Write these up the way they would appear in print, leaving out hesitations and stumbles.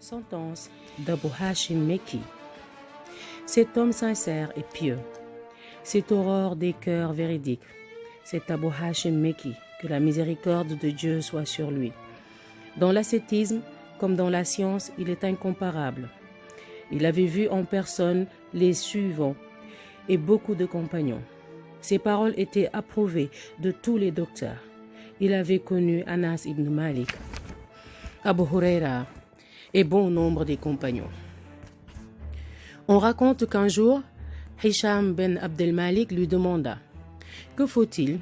Sentence d'Abu Hashim Mekki. Cet homme sincère et pieux, cette aurore des cœurs véridiques, c'est Abu Hashim Mekki, que la miséricorde de Dieu soit sur lui. Dans l'ascétisme comme dans la science, il est incomparable. Il avait vu en personne les suivants et beaucoup de compagnons. Ses paroles étaient approuvées de tous les docteurs. Il avait connu Anas ibn Malik, Abu Huraira et bon nombre des compagnons. On raconte qu'un jour, Hisham ben Abdel Malik lui demanda « Que faut-il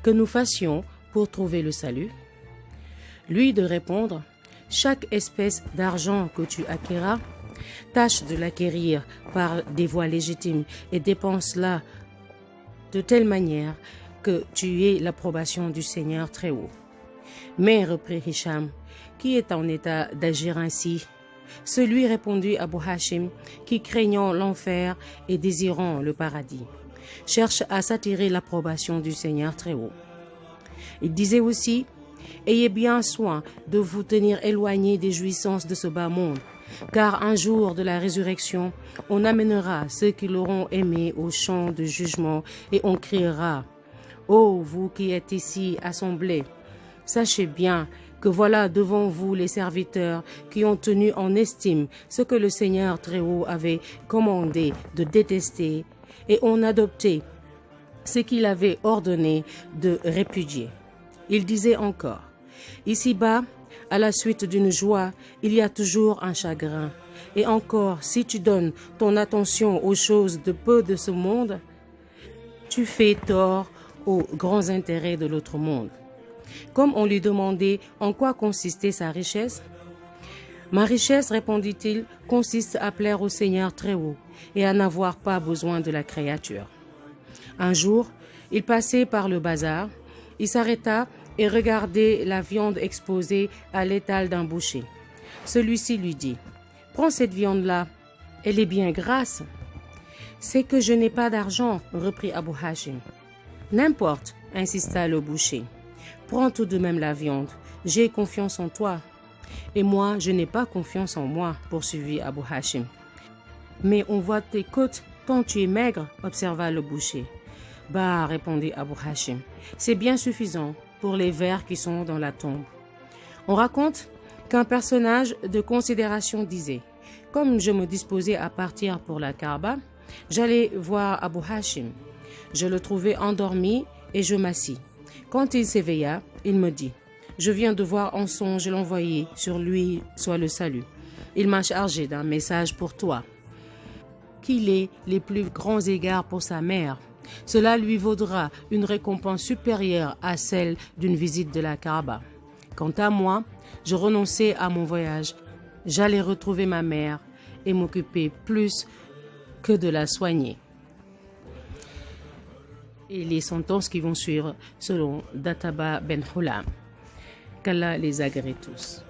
que nous fassions pour trouver le salut ?» Lui de répondre « Chaque espèce d'argent que tu acquéras, tâche de l'acquérir par des voies légitimes et dépense-la de telle manière que tu aies l'approbation du Seigneur très haut. » Mais, reprit Hisham, qui est en état d'agir ainsi? Celui, répondit Abu Hashim, qui craignant l'enfer et désirant le paradis, cherche à s'attirer l'approbation du Seigneur très haut. Il disait aussi, ayez bien soin de vous tenir éloignés des jouissances de ce bas monde, car un jour de la résurrection, on amènera ceux qui l'auront aimé au champ de jugement et on criera, ô vous qui êtes ici assemblés, sachez bien que voilà devant vous les serviteurs qui ont tenu en estime ce que le Seigneur très haut avait commandé de détester et ont adopté ce qu'il avait ordonné de répudier. Il disait encore, ici-bas, à la suite d'une joie, il y a toujours un chagrin. Et encore, si tu donnes ton attention aux choses de peu de ce monde, tu fais tort aux grands intérêts de l'autre monde. Comme on lui demandait en quoi consistait sa richesse, « Ma richesse, répondit-il, consiste à plaire au Seigneur très haut et à n'avoir pas besoin de la créature. » Un jour, il passait par le bazar, il s'arrêta et regardait la viande exposée à l'étal d'un boucher. Celui-ci lui dit, « Prends cette viande-là, elle est bien grasse. »« C'est que je n'ai pas d'argent, reprit Abu Hashim. »« N'importe, insista le boucher. Prends tout de même la viande, j'ai confiance en toi. »« Et moi, je n'ai pas confiance en moi, poursuivit Abu Hashim. »« Mais on voit tes côtes tant tu es maigre, observa le boucher. »« Bah, répondit Abu Hashim, c'est bien suffisant pour les vers qui sont dans la tombe. » On raconte qu'un personnage de considération disait « Comme je me disposais à partir pour la Kaaba, j'allais voir Abu Hashim. Je le trouvai endormi et je m'assis. Quand il s'éveilla, il me dit « Je viens de voir en songe l'envoyé, sur lui soit le salut. Il m'a chargé d'un message pour toi. Qu'il ait les plus grands égards pour sa mère. Cela lui vaudra une récompense supérieure à celle d'une visite de la Kaaba. Quant à moi, je renonçais à mon voyage. J'allais retrouver ma mère et m'occuper plus que de la soigner. » Et les sentences qui vont suivre selon Databa ben Hulam. Qu'Allah les agrée tous.